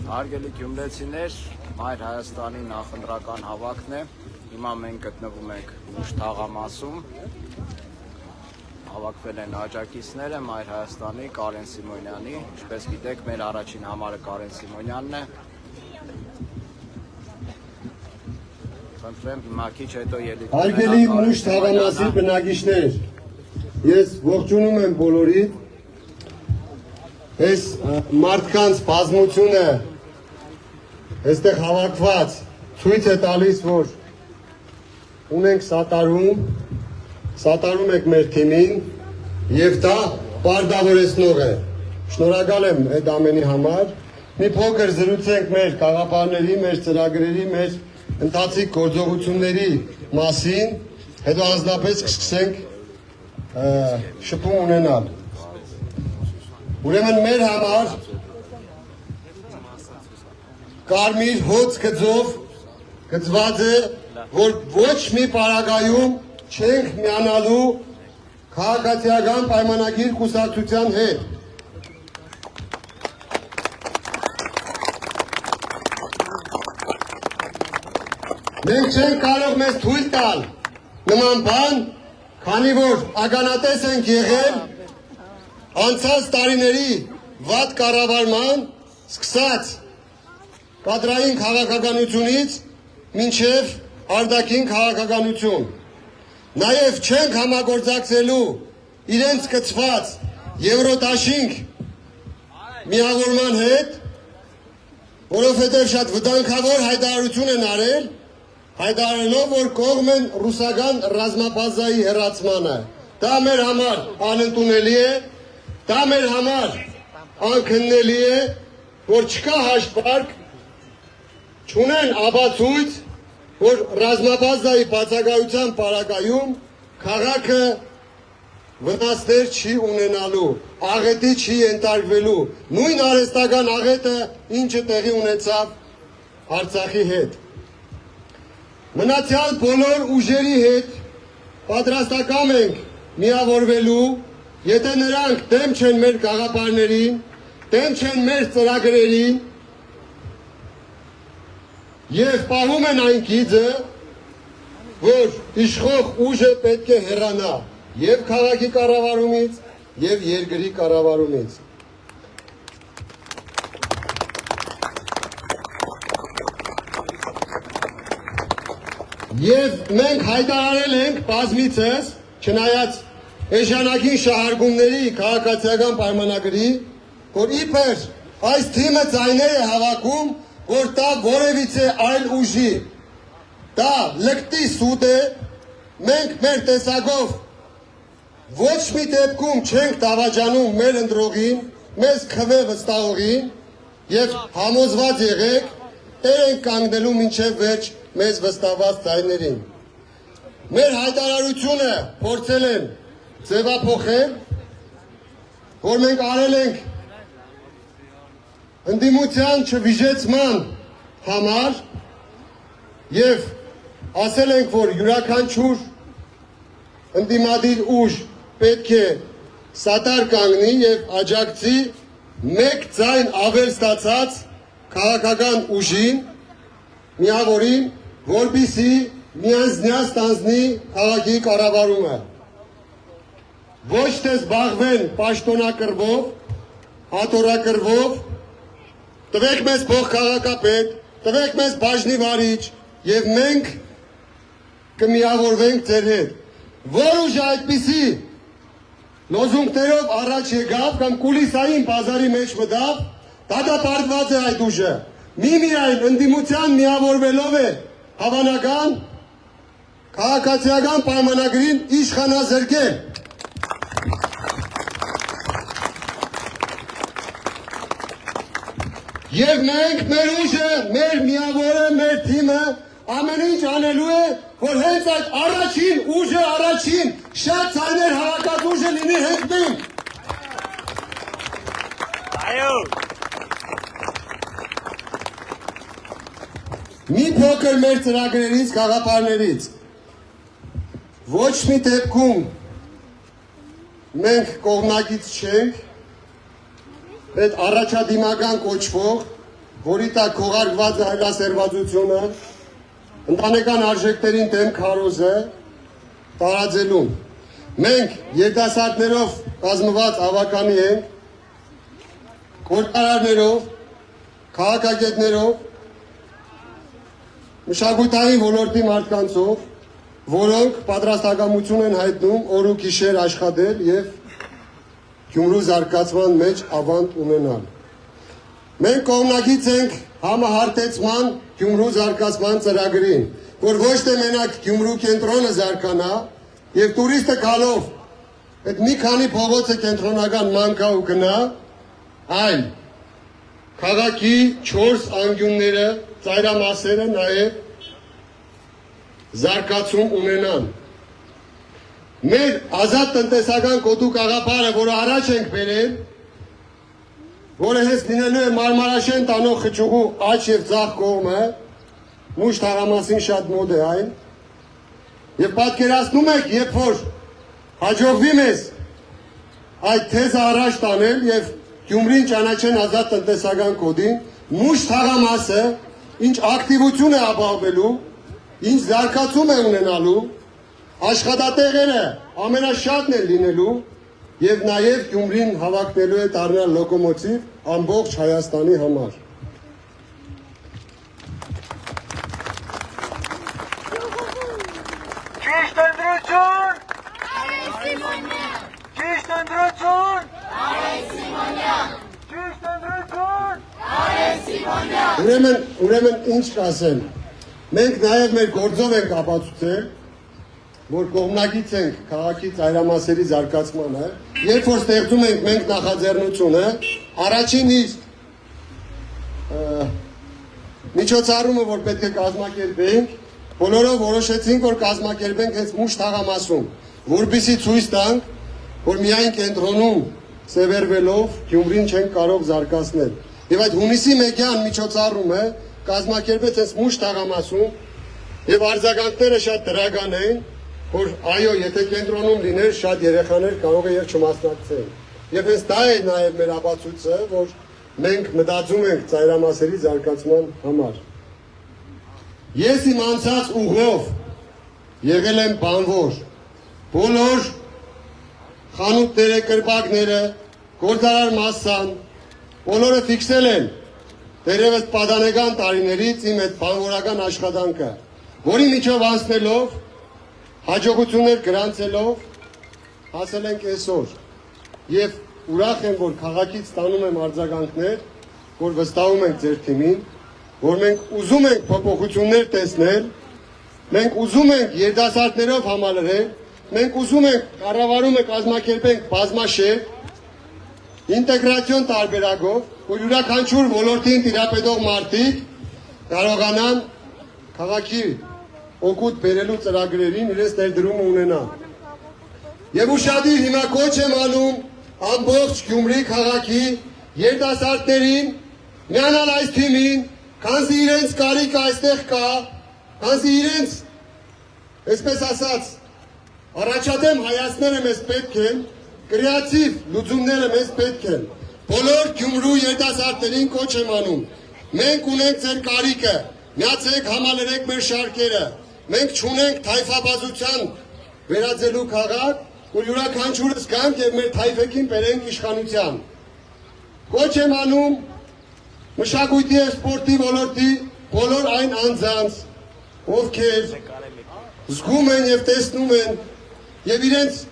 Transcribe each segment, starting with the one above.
Հարգելի գյումրեցիներ, Մայր Հայաստանի նախընտրական հավաքն է։ Հիմա մենք գտնվում ենք Մուշ թաղամասում։ Հավաքվել են աջակիցները Մայր Հայաստանի Կարեն Սիմոնյանի, ինչպես գիտեք, մեր առաջին համարը Կարեն Սիմոնյանն է։ Խնդրեմ հիմա քիչ հետո ելույթ։ Հարգելի Մուշ թաղամասի բնակիչներ, ես ողջունում եմ բոլորիդ։ Այս մարդկանց բազմությունը այստեղ հավաքված ցույց է տալիս, որ ունենք սատարում եք մեր թիմին եւ դա պարտավորեցնող է։ Շնորհակալ եմ այդ ամենի համար։ Մի փոքր զրուցենք մեր գաղափարների, մեր ծրագրերի, մեր ընթացիկ գործողությունների մասին, հետո անձնապես կսկսենք շփում ունենալ։ Ուրեմն մեր համար կարմիր հոծ գծով գծված է, որ ոչ մի պարագայում չենք միանալու քաղաքացիական պայմանագիր կուսակցության հետ։ Մենք չենք կարող մեզ թույլ տալ նման բան, քանի որ ականատես ենք եղել անցած տարիների վատ կառավարման սկսած կադրային քաղաքականությունից մինչև արտաքին քաղաքականություն։ Նաև չենք համագործակցելու իրենց կցված Եվրոտաշինք միավորման հետ, որովհետև շատ վտանգավոր հայտարարություն են արել, հայտարարելով, որ կողմ են ռուսական ռազմաբազայի հեռացմանը։ Դա մեր համար անընդունելի է, դա մեր համար անքննելի է, որ չկա հաշտվարկ, չունեն ապացույց, որ ռազմաբազայի բացակայության պարագայում քաղաքը վնասներ չի ունենալու, աղետի չի ենթարկվելու, նույն արհեստական աղետը, ինչը տեղի ունեցավ Արցախի հետ։ Մնացյալ բոլոր ուժերի հետ պատրաստական ենք միավորվելու, եթե նրանք դեմ չեն մեր գաղափարներին, դեմ չեն մեր ծրագրերին, և պահում են այն գիծը, որ իշխող ուժը պետք է հեռանա և քաղաքի կառավարումից, և երկրի կառավարումից։ Եվ մենք հայտարարել ենք բազմիցս, չնայած էժանագին շահարկումների քաղաքացիական պայմանագրի, որ իբր այս թիմը ձայներ է հավաքում, որ դա որևիցե այլ ուժի, դա լկտի սուտ է, մենք մեր տեսակով ոչ մի դեպքում չենք դավաճանում մեր ընտրողին, մեզ քվե վստահողին և համոզված եղեք, տեր ենք կանգնելու մինչև վերջ մեզ վստահված ձայներին։ Մեր հայտարարությունը փորձել են ձևափոխել, որ մենք արել ենք ընդդիմության չվիժեցման համար և ասել ենք, որ յուրաքանչյուր ընդդիմադիր ուժ պետք է սատար կանգնի և աջակցի մեկ ձայն ավել ստացած քաղաքական ուժին, միավորին, որպեսզի միանձնյա ստանձնի քաղաքի կառավարումը։ Ոչ թե զբաղվեն պաշտոնակրվով, հատորակրվով, տվեք մեզ փոխքաղաքապետ, տվեք մեզ բաժնի վարիչ և մենք կմիավորվենք ձեր հետ։ Որ ուժը այդպիսի լոզունգներով առաջ եկավ կամ կուլիսային բազարի մեջ մտավ, դատապարտված է այդ ուժը։ Միմիայն ընդդիմության միավորվելով է հավանական քաղաքացիական պայմանագրին իշխանազրկել։ Եվ մենք մեր ուժը, մեր միավորը, մեր թիմը ամեն ինչ անելու է, որ հենց այդ առաջին ուժը, առաջին շատ ձայներ հավաքած ուժը լինի հենց մենք։ Այո։ Մի փոքր մեր ծրագրերից, գաղափարներից։ Ոչ մի դեպքում մենք կողմնակից չենք, այդ առաջադիմական կոչվող որի տակ քողարկված է հայրասերվածությունը, ընտանեկան արժեքներին դեմ քարոզը տարածելուն։ Մենք երիտասարդներով կազմված ավականի ենք, գործարարներով, քաղաքագետներով, մշակութային ոլորտի մարդկանցով, որոնք պատրաստակամություն են հայտնում օր ու գիշեր աշխատել եւ Գյումրու զարգացման մեջ ավանդ ունենալ։ Մենք կողմնակից ենք համահարտեցման Գյումրու զարգացման ծրագրին, որ ոչ թե մենակ Գյումրու կենտրոնը զարգանա եւ տուրիստը գալով այդ մի քանի փողոցը կենտրոնական մանկա ու գնա, այլ քաղաքի 4 անկյունները, ծայրամասերը նաեւ զարգացում ունենան։ Մեր ազատ տնտեսական կոթու գաղափարը, որը առաջ ենք բերել, որը հենց լինելու է Մարմարաշեն տանող խճուղու աջ եւ ձախ կողմը, մուշ թաղամասին շատ մոտ է այն, եւ պատկերացնում եք, երբ որ հաջողվի մեզ այդ թեզը առաջ տանել եւ Գյումրին ճանաչեն ազատ տնտեսական կոդին, մուշ թաղամասը ինչ ակտիվություն է ապահովելու, ինչ զարգացում է ունենալու, աշխատատեղերը ամենաշատն է լինելու եւ նաեւ Գյումրին հավաքնելու է դառնալ լոկոմոտիվ ամբողջ Հայաստանի համար։ Ճիշտ ընդրություն! Ճիշտ ընդրություն! Ճիշտ ընդրություն! Ուրեմն ինչ կասեմ, մենք նաեւ մեր գործով ենք ապացուցել, որ կողմնակից ենք քաղաքի ծայրամասերի զարգացմանը, երբ որ ստեղծում ենք մենք նախաձեռնությունը, առաջին իսկ միջոցառումը, որ պետք է կազմակերպենք, բոլորով որոշեցինք, որ կազմակերպենք հենց մուշ թաղամասում, որպեսզի ցույց տանք, որ միայն կենտրոնում սևեռվելով Գյումրին չենք կարող զարգացնել։ Եվ այդ հունիսի 1-յան միջոցառումը կազմակերպեց հենց մուշ թաղամասում, եւ արձագանքները շատ դրական էին, որ այո, եթե կենտրոնում լիներ, շատ երեխաներ կարող է եւ չմասնակցեն։ Եվ հենց դա է նաեւ մեր ապացույցը, որ մենք մտածում ենք ծայրամասերի զարգացման համար։ Ես իմ անցած ուղով եղել եմ բանվոր, բոլոր խանութները, կրպակները, գործարար մասսան, բոլորը ֆիքսել են դերևս պատանեկան տարիներից իմ այդ բանվորական աշխատանքը, որի միջով անցնելով հաջողություններ գրանցելով հասել ենք այսօր եւ ուրախ եմ, որ քաղաքից ստանում եմ արձագանքներ, որ վստահում ենք ձեր թիմին, որ մենք ուզում ենք փոփոխություններ տեսնել, մենք ուզում ենք երիտասարդներով համալրել, մենք ուզում ենք կառավարումը կազմակերպենք բազմաշերտ, ինտեգրացիոն տարբերակով, որ յուրաքանչյուր ոլորտին տիրապետող մարդիկ կարողանան քաղաքի օգուտ բերելու ծրագրերին իրենց ներդրումը ունենան։ Եվ ուշադիր հիմա կոչ եմ անում ամբողջ Գյումրի քաղաքի երիտասարդներին միանալ այս թիմին, քանզի իրենց կարիքը այստեղ կա, քանզի իրենց, այսպես ասած, առաջադեմ հայացքները մեզ պետք են, կրեատիվ լուծումները մեզ պետք են։ Բոլոր Գյումրու երիտասարդներին կոչ եմ անում։ Մենք ունենք ձեր կարիքը, միացեք համալրեք մեր շարքերը։ Մենք չունենք թայֆաբազության վերածելու քաղաք, որ յուրաքանչյուրս գանք եւ մեր թայֆեքին բերենք իշխանության։ Կոչ եմ անում մշակույթի եւ սպորտի ոլորտի բոլոր այն անձանց, ովքեր զգում են եւ տեսնում են եւ իրենց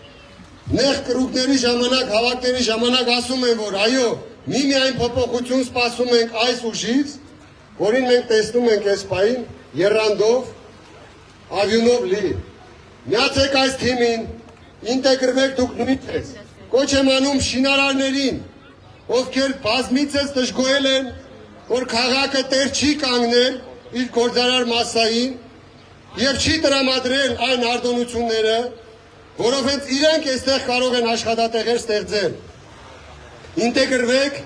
նեղ կրուկների ժամանակ, հավաքների ժամանակ ասում են, որ այո, միմիայն փոփոխություն սպասում ենք այս ուժից, որին մենք տեսնում ենք այս պահին եռանդով, ավյունով լի։ Միացեք այս թիմին, ինտեգրվեք դուք նույնպես։ Կոչ եմ անում շինարարներին, ովքեր բազմիցս դժգոհել են, որ քաղաքը տեր չի կանգնել իր գործարար մասսային եւ չի տրամադրել այն արտոնությունները, որով հենց իրենք այստեղ կարող են աշխատատեղեր ստեղծել։ Ինտեգրվեք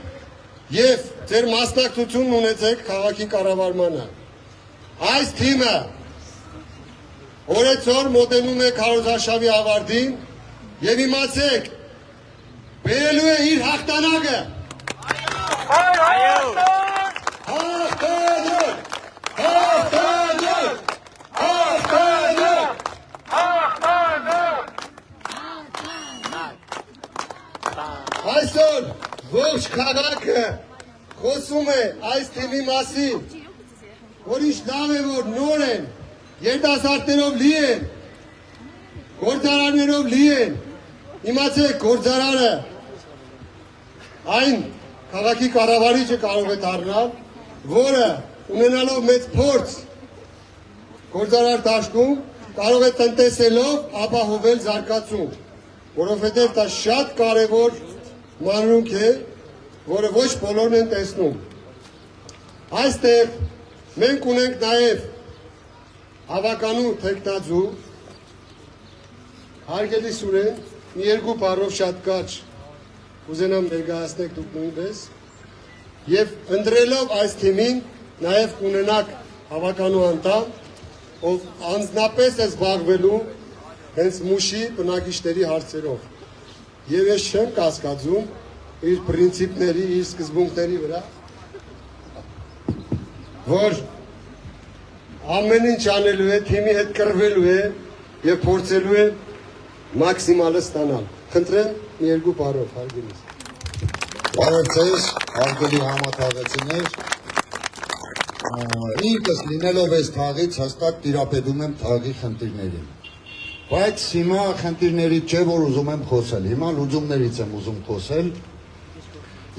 եւ ձեր մասնակցությունն ունեցեք քաղաքի կառավարմանը։ Այս թիմը օրեցօր մոտենում է քարոզարշավի ավարտին եւ իմացեք, բերելու է իր հաղթանակը։ Այո! Հա ամբողջ քաղաքը խոսում է այս թեմի մասին, որ ինչ լավ է, որ նոր են, երիտասարդներով լի են, գործարարներով լի են, իմացեք, գործարարը այն քաղաքի կառավարիչը կարող է դառնալ, որը ունենալով մեծ փորձ գործարար դաշտում կարող է տնտեսելով ապահովել զարգացում, որովհետև դա շատ կարևոր մանրուք է, որը ոչ բոլորն են տեսնում։ Այստեղ մենք ունենք նաև հավականու թեկնածու, հարգելի Սուրեն, մի երկու բառով շատ կարճ կուզենամ ներկայացնեք դուք նույնպես, եւ ընտրելով այս թեմին նաև կունենաք հավականու անդամ, ով անձնապես է զբաղվելու հենց մուշի բնակիչների հարցերով։ Եվ ես չեմ կասկածում իր պրինցիպների, իր սկզբունքների վրա, որ ամեն ինչ անելու է, թիմի հետ կռվելու է եւ փորձելու է մաքսիմալը ստանալ։ Խնդրեմ մի երկու բառով, հարգելիս։ Բարև ձեզ, հարգելի համաթաղեցիներ, ինքս լինելով այս թաղից հստակ տիրապետում եմ թաղի խնդիրներին, բայց հիմա խնդիրներից չէ, որ ուզում եմ խոսել, հիմա լուծումներից եմ ուզում խոսել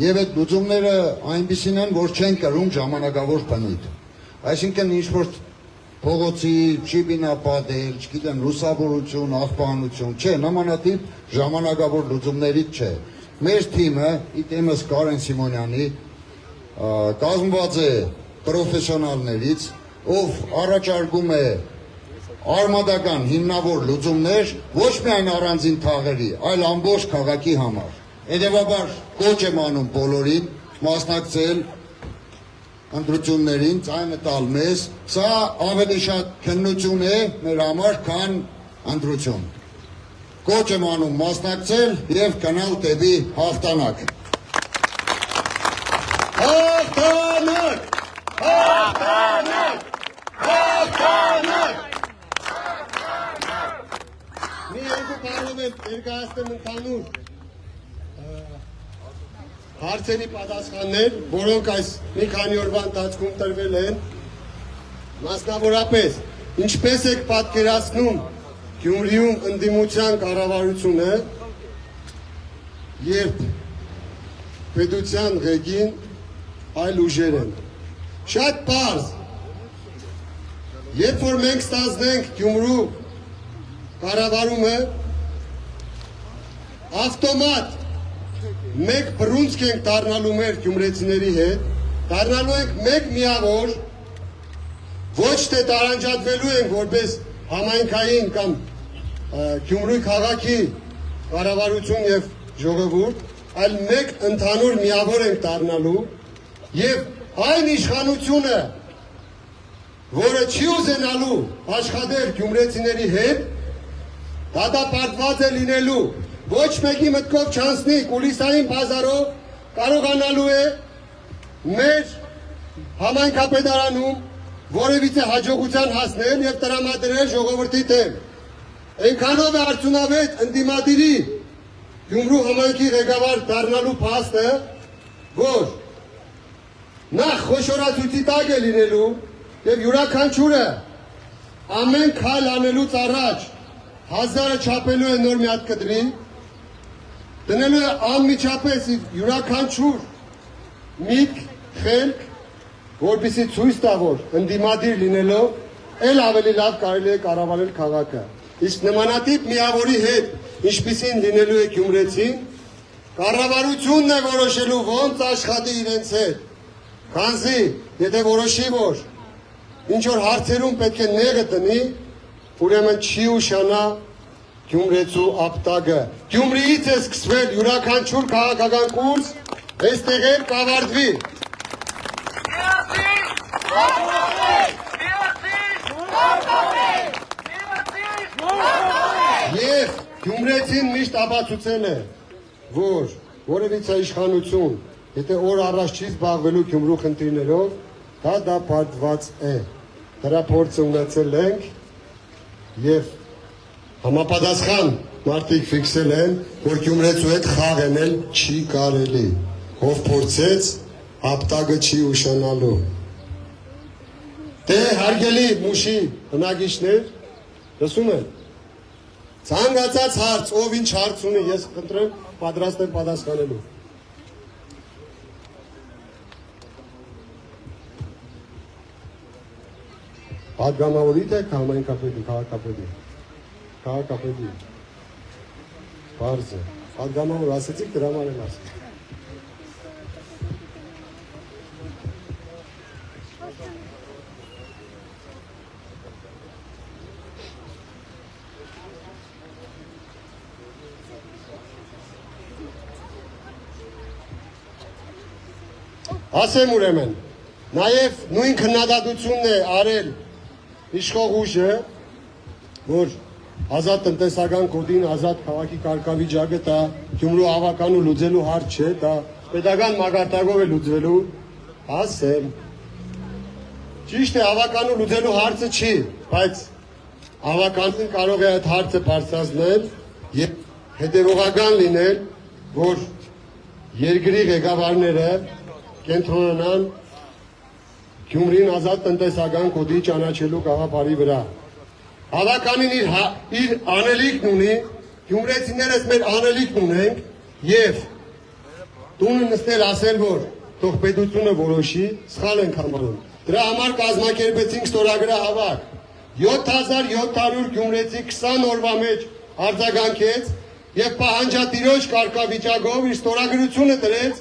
եւ այդ լուծումները այնպիսին են, որ չեն կրում ժամանակավոր բնույթ, այսինքն ինչ-որ փողոցի չիբինապատել, չգիտեմ, լուսավորություն, աղբանություն, չէ, նմանատիպ ժամանակավոր լուծումներից չէ։ Մեր թիմը, իտեմս Կարեն Սիմոնյանի, կազմված է պրոֆեսիոնալներից, ով առաջարկում է արմատական հիմնավոր լուծումներ ոչ միայն առանձին թաղերի, այլ ամբողջ քաղաքի համար։ Հետևաբար կոչ եմ անում բոլորին մասնակցել ընտրություններին, ցայնը տալ մեզ, սա ավելի շատ քննություն է մեր համար, քան ընտրություն։ Կոչ եմ անում մասնակցել եւ գնալ դեպի հաղթանակ։ Հաղթանակ! Հաղթանակ! Հաղթանակ! Մի երկու բառով եմ ներկայացնեմ ընդհանուր հարցերի պատասխաններ, որոնք այս մի քանի օրվա ընթացքում տրվել են, մասնավորապես, ինչպես եք պատկերացնում Գյումրիում ընդդիմության կառավարությունը, երբ պետության ղեկին այլ ուժեր են։ Շատ պարզ, երբ որ մենք ստանձնենք Գյումրու կառավարումը, ավտոմատ մեկ բռունցք ենք դառնալու մեր գյումրեցիների հետ, դառնալու ենք մեկ միավոր, ոչ թե տարանջատվելու ենք որպես համայնքային կամ Գյումրու քաղաքի կառավարություն եւ ժողովուրդ, այլ մեկ ընդհանուր միավոր ենք դառնալու եւ այն իշխանությունը, որը չի ուզենալու աշխատել գյումրեցիների հետ, դատապարտված է լինելու ոչ մեկի մտքով չանցնի կուլիսային բազարով կարողանալու է մեր համայնքապետարանում որևիցե հաջողության հասնել եւ տրամադրել ժողովրդի դեմ։ Այնքանով է արդյունավետ ընդդիմադիրի Գյումրու համայնքի ղեկավար դառնալու փաստը, որ նախ խոշորացուցի տակ է լինելու եւ յուրաքանչյուրը ամեն քայլ անելուց առաջ հազարը չափելու է նոր մի հատ կտրի, դնելու է անմիջապես յուրաքանչյուր միտք, խելք, որպեսզի ցույց տա, որ ընդդիմադիր լինելով էլ ավելի լավ կարելի է կառավարել քաղաքը։ Իսկ նմանատիպ միավորի հետ, ինչպիսին լինելու է գյումրեցին, կառավարությունն է որոշելու ոնց աշխատի իրենց հետ։ Քանզի, եթե որոշի, որ ինչ որ հարցերում պետք է նեղը տնի, ուրեմն չի ուշանա Գյումրեցու ապտակը։ Գյումրիից է սկսվել յուրաքանչյուր քաղաքական կուրս, այստեղ էլ կավարտվի։ Եվ Գյումրեցին միշտ ապացուցել է, որ որևիցե իշխանություն, եթե օր առաջ չի զբաղվելու Գյումրու խնդիրներով, դա պարտված է։ Դրա փորձը ունեցել ենք եւ համապատասխան մարդիկ ֆիքսել են, որ Գյումրեցու հետ խաղ ենել չի կարելի։ ով փորձեց ապտակը չի ուշանալու։ Դե հարգելի մուշի բնակիչներ, լսում եք։ Ցանկացած հարց, ով ինչ հարց ունի, ես խնդրեմ, պատրաստ եմ պատասխանելու։ Պատգամավորիդ եք համայնքապետի, քաղաքապետի, բարձ է, պատգամավոր ասեցիք, դրա համար եմ ասել։ Ասեմ ուրեմն, նաև նույն քննադատությունն է արել իշխող ուժը, որ ազատ տնտեսական կոդին, ազատ քաղաքի կարգավիճակը դա Գյումրու ավականու լուծելու հարց չէ, դա պետական մակարդակով է լուծվելու, ասեմ։ Ճիշտ է, ավականու լուծելու հարցը չի, բայց ավականին կարող է այդ հարցը բարձրացնել եւ հետեւողական լինել, որ երկրի ղեկավարները կենտրոնանան Գյումրին ազատ տնտեսական կոդի ճանաչելու գաղափարի վրա։ Հավականին իր անելիքն ունի, գյումրեցիներս մեր անելիքն ունենք եւ տունը նստել ասել, որ թող պետությունը որոշի, սխալ ենք համարում։ Դրա համար կազմակերպեցինք ստորագրահավաք։ 7700 գյումրեցի 20 օրվա մեջ արձագանքեց եւ պահանջատիրոջ կարգավիճակով իր ստորագրությունը դրեց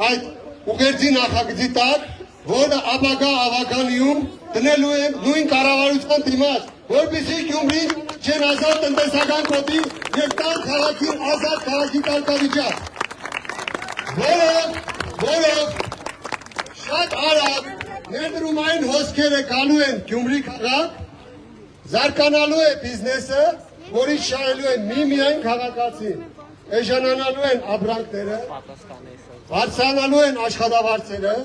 այդ ուղերձի նախագծի տակ, որը ապագա ավականիում դնելու է նույն կառավարության դիմաց, որպեսզի Գյումրին չեն ազատ տնտեսական կոդի եւ տան քաղաքին ազատ քաղաքի կարգավիճակ, որով շատ արագ ներդրումային հոսքերը գալու են Գյումրի քաղաք, զարգանալու է բիզնեսը, որից շահելու են միմիայն քաղաքացին, էժանանալու են ապրանքները, բարձրանալու են աշխատավարձերը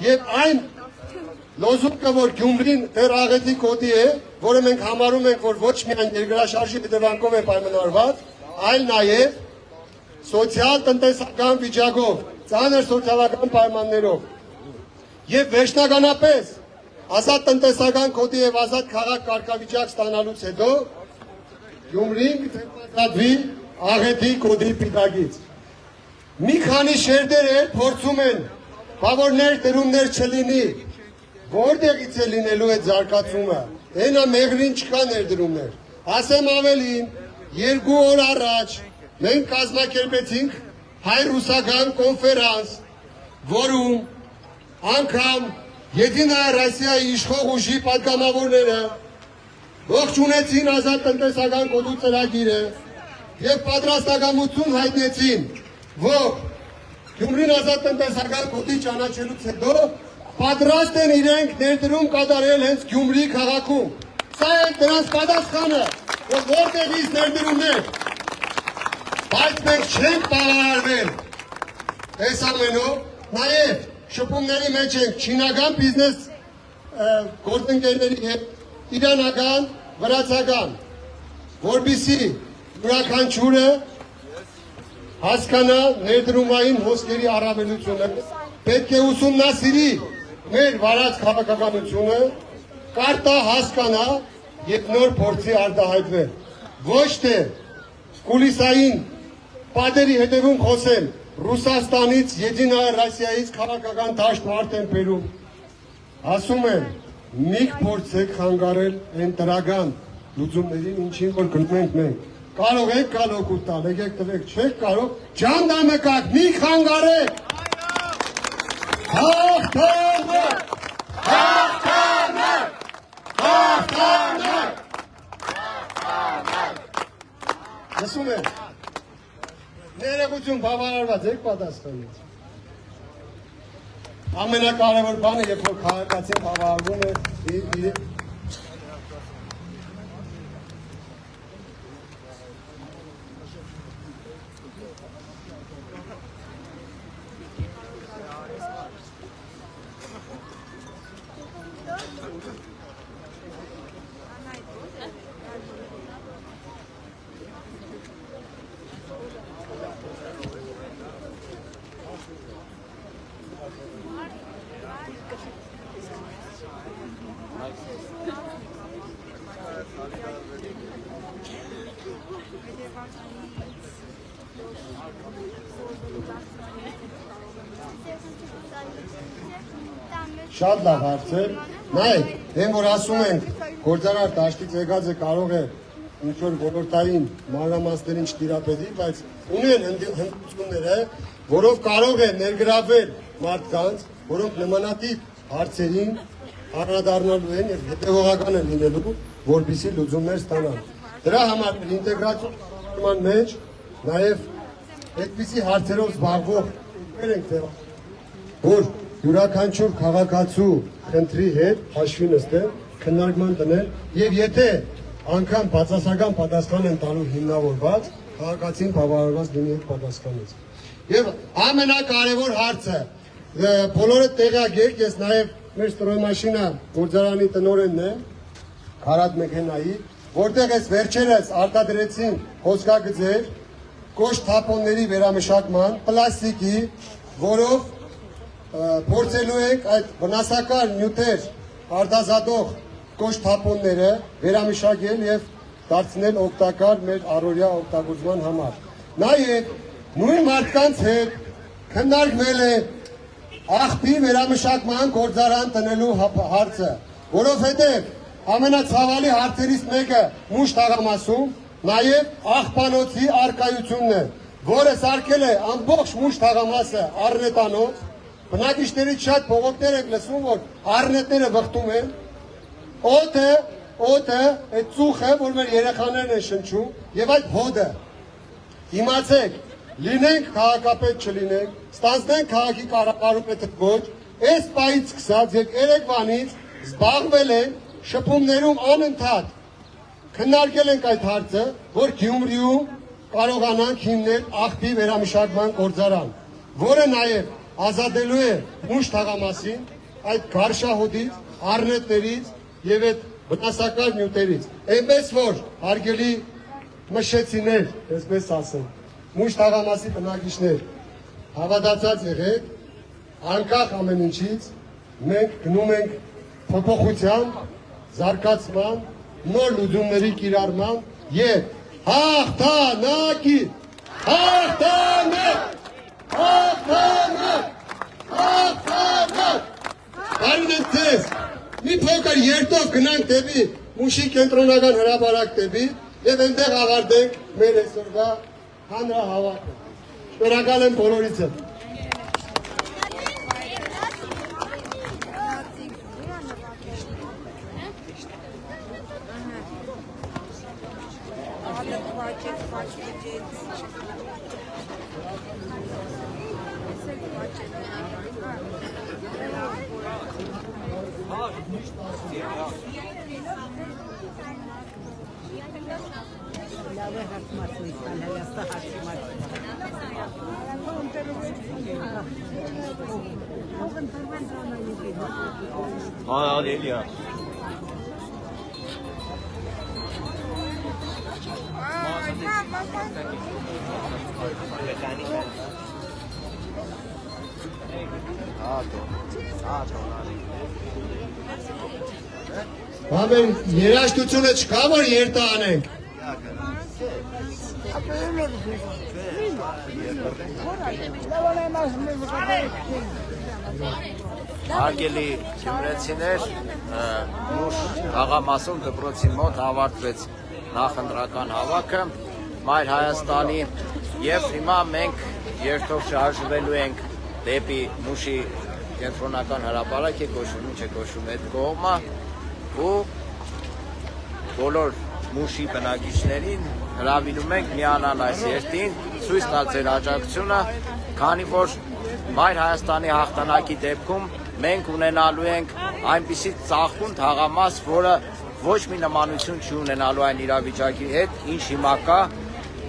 եւ այն լոզունգը, որ Գյումրին դեռ աղետի կոդի է, որը մենք համարում ենք, որ ոչ միայն երկրաշարժի հետևանքով է պայմանավորված, այլ նաեւ սոցիալ-տնտեսական վիճակով, ծանր սոցիալական պայմաններով եւ վերջնականապես ազատ տնտեսական կոդի եւ ազատ քաղաք կարգավիճակ ստանալուց հետո Գյումրին կթեփածվի աղետի կոդի պիտակից։ Մի քանի շերտեր էլ փորձում են, բավոր ներդրումներ չլինի, որտեղից է լինելու այդ զարգացումը, հենա մեղրին չկա ներդրումներ։ Ասեմ ավելին, 2 օր առաջ մենք կազմակերպեցինք հայ-ռուսական կոնֆերանս, որում անգամ Եդինայա Ռոսիայի իշխող ուժի պատգամավորները ողջունեցին ազատ տնտեսական կոդու ծրագիրը եւ պատրաստակամություն հայտնեցին, որ Գյումրին ազատ տնտեսական կոդի ճանաչելուց հետո պատրաստ են իրենք ներդրում կատարել հենց Գյումրի քաղաքում։ Սա է դրանց պատասխանը, որ որտեղից ներդրումներ, բայց մենք չենք բավարարվել այս ամենով, նաև շփումների մեջ ենք չինական բիզնես գործընկերների հետ, իրանական, վրացական, որպեսզի յուրաքանչյուրը հասկանա ներդրումային հոսքերի առավելությունը, պետք է ուսումնասիրի մեր վարած քաղաքականությունը, կարտա հասկանա եւ նոր փորձի արտահայտվել։ Ոչ թե կուլիսային պատերի հետևում խոսեն Ռուսաստանից, Եդինայա Ռոսիայից քաղաքական դաշտ մարդ են բերում։ Ասում են, մի փորձեք խանգարել այն դրական լուծումներին, ինչին որ գնում ենք մենք։ Կարող եք կալոկուտ տալ, եկեք տվեք, չեք կարող, ջանդամը կակ, մի խանգարեք։ Հաղթանակ! Հաղթանակ! Հաղթանակ! Լսում եք, ներողություն բավարարված եք պատասխանից։ Ամենակարևոր բանը, երբ որ քաղաքացին բավարարվում է Շատ լավ հարց է։ Նայեք, դեմ որ ասում ենք գործարար դաշտից եկած է կարող է ինչ-որ ոլորտային մանրամասներին չտիրապետի, բայց ունեն հմտությունները, որով կարող է ներգրավել մարդկանց, որոնք նմանատիպ հարցերին անդրադառնալու են եւ հետեւողական են լինելու, որպեսզի լուծումներ ստանան։ Դրա համար ինտեգրացիոն մեջ նաեւ այդպիսի հարցերով զբաղվող ենք որ յուրաքանչյուր քաղաքացու խնդրի հետ հաշվի նստել, քննարկման տնել եւ եթե անգամ բացասական պատասխան են տալու հիմնավորված, քաղաքացին բավարարված լինի այդ պատասխանից։ Եվ ամենակարևոր հարցը, բոլորը տեղյակ եք, ես նաեւ մեր ստրոյմաշինա գործարանի տնօրենն եմ, Քարատ մեքենայի, որտեղ ես վերջերս արտադրեցին հոսքագծեր, կոշտ թափոնների վերամշակման, պլաստիկի, որով փորձելու ենք այդ վնասակար նյութեր արտազատող կոշտ թափոնները վերամշակել եւ դարձնել օգտակար մեր առօրյա օգտագործման համար։ Նաեւ նույն մարդկանց հետ քննարկվել է աղբի վերամշակման գործարան տնելու հարցը, որովհետեւ ամենացավալի հարցերից մեկը մուշ թաղամասում նաեւ աղբանոցի արկայությունն է, որը սարքել է ամբողջ մուշ թաղամասը առնետանոց, բնակիչներից շատ փողոքներ եք լսում, որ առնետները վխտում են, օդը, այդ ծուխը, որ մեր երեխաներն են շնչում, եւ այդ հոդը, իմացեք, լինենք քաղաքապետ չլինենք, ստանձնենք քաղաքի կառավարումը թե ոչ, այս պահից սկսած եւ երեկվանից զբաղվել ենք շփումներում անընդհատ քննարկել ենք այդ հարցը, որ Գյումրիում կարողանանք հիմնել աղբի վերամշակման գործարան, որը նաեւ ազատելու է մուշ թաղամասին այդ գարշահոդից, առնետներից եւ այդ վնասակար նյութերից։ Այնպես որ հարգելի մշեցիներ, այսպես ասեմ, մուշ թաղամասի բնակիչներ, հավատացած եղեք, անկախ ամեն ինչից մենք գնում ենք փոփոխության, զարգացման, նոր լուծումների կիրառման եւ հաղթանակի Բարինեն ձեզ, մի փոքր երթով գնանք դեպի Մուշի կենտրոնական հրապարակ դեպի եւ այնտեղ ավարտենք մեր այսօրվա հանրահավաքը։ Շնորհակալ եմ բոլորիցը։ Delia. Ամեն երաշտությունը չկա, որ երթը անենք։ Հարգելի գյումրեցիներ, Մուշ թաղամասում դպրոցի մոտ ավարտվեց նախընտրական հավաքը Մայր Հայաստանի եւ հիմա մենք երթով շարժվելու ենք դեպի Մուշի կենտրոնական հրապարակ է կոչվում, ինչ է կոչվում այդ կողմը ու բոլոր Մուշի բնակիչներին հրավիրում ենք միանալ այս երթին, ցույց տալ ձեր աջակցությունը, քանի որ Մայր Հայաստանի հաղթանակի դեպքում մենք ունենալու ենք այնպիսի ծաղկուն թաղամաս, որը ոչ մի նմանություն չի ունենալու այն իրավիճակի հետ, ինչ հիմա կա,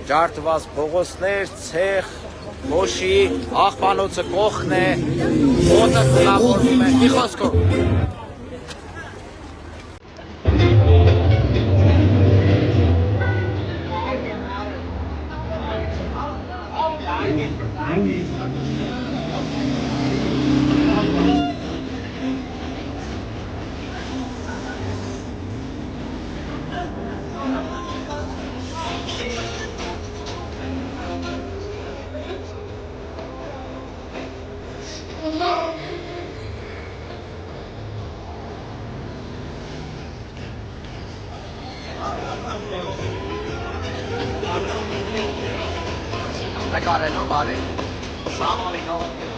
ջարդված փողոցներ, ցեղ, Մոշի, աղբանոցը կողքն է, օդը խնամորվում է, մի խոսքով։ I got it, nobody. Somebody go.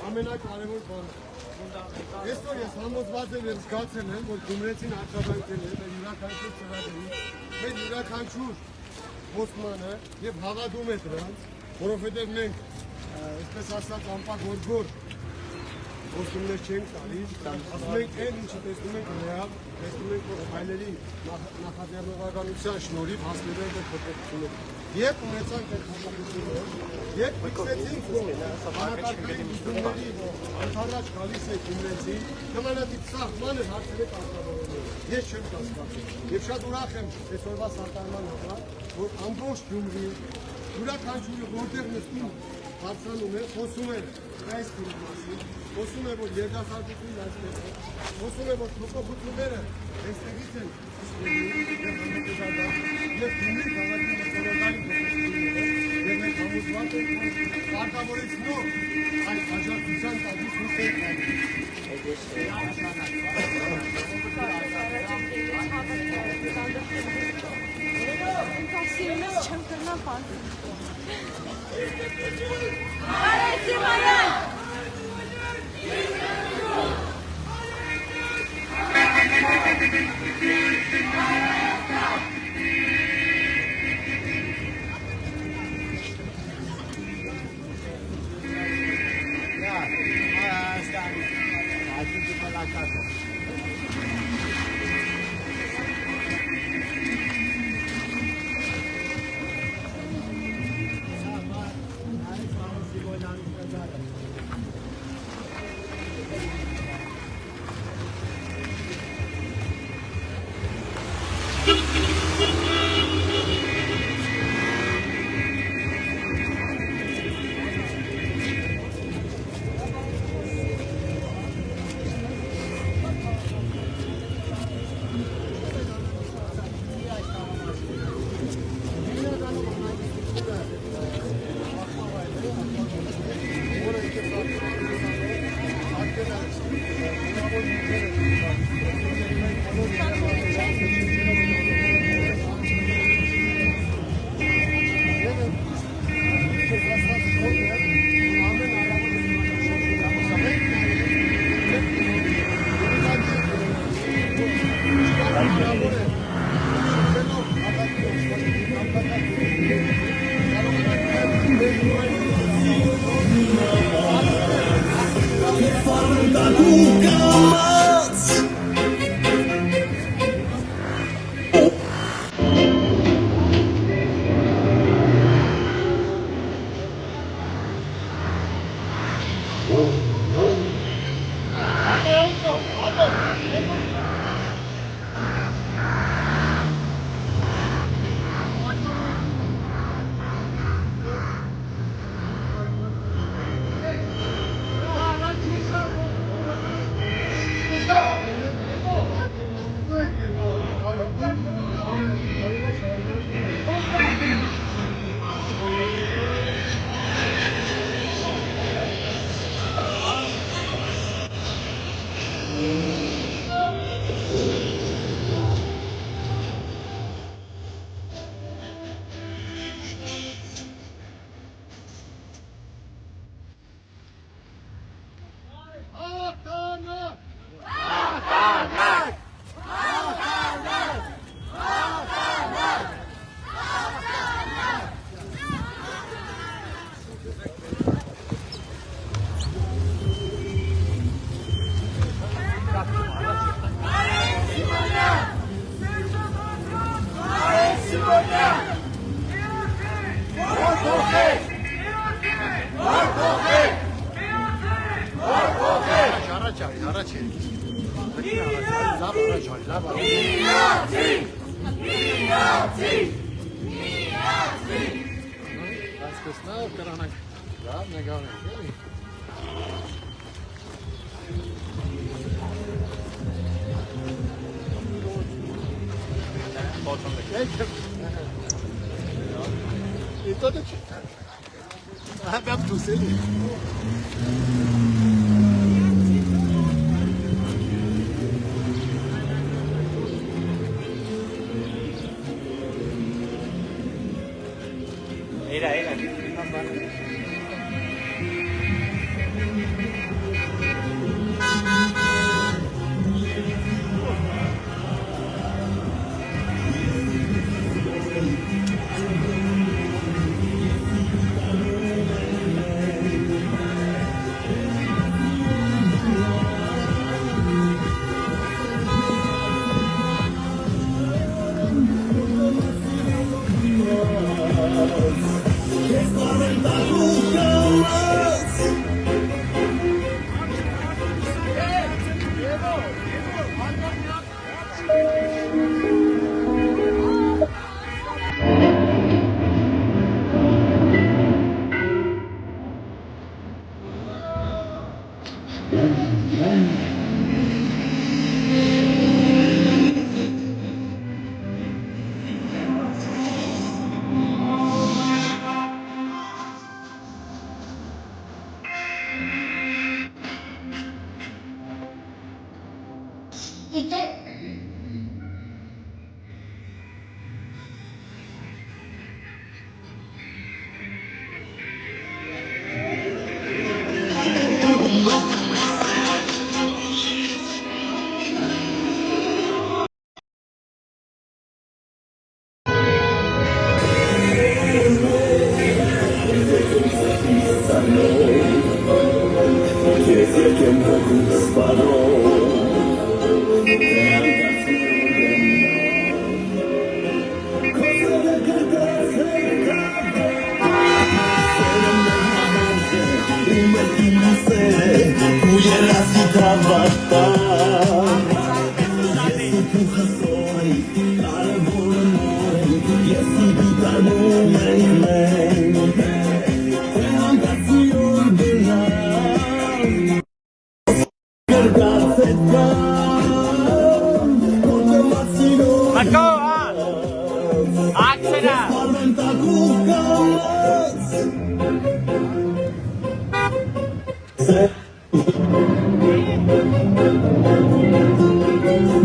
Ամենակարևոր բանը։ Այսօր ես համոզված եմ եւ զգացել եմ, որ Գյումրեցին արտադրանքել է մեր յուրաքանչյուր ծրագրին, մեր յուրաքանչյուր ոստմանը եւ հավատում է դրանց, որովհետեւ մենք, այսպես ասած, անպագորգոր ոստումներ չենք տալիս, ասում ենք այն ինչը տեսնում ենք ռեալ, տեսնում ենք որ հայերի նախաձեռնողականության շնորհիվ հասնելու ենք այդ փոփոխությունները։ Երբ ունեցանք այդ փոփոխությունները, երբ ֆիքսեցինք, որ համակարգային ուսումների ընդառաջ գալիս է Գյումրեցին, նմանատիպ սահմանը հարցերը կարգավորելու։ Ես չեմ կասկածում։ Եվ շատ ուրախ եմ այսօրվա սատարման համար, որ ամբողջ Գյումրի յուրաքանչյուրը որտեղ նստում հարցանում է, խոսում է այս քրի մասին, խոսում է, որ երիտասարդությունն այսպես է, խոսում է, որ փոփոխությունները այստեղից են եւ Գյումրի քաղաքի մոտորականի փոփոխությունները եւ մենք համոզված ենք, որ կարգավորեցնող այդ աջակցության տալիս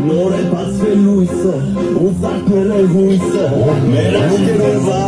Նոր է բացվել լույսը, ու ծաղկնել է հույսը, մեր աչքերով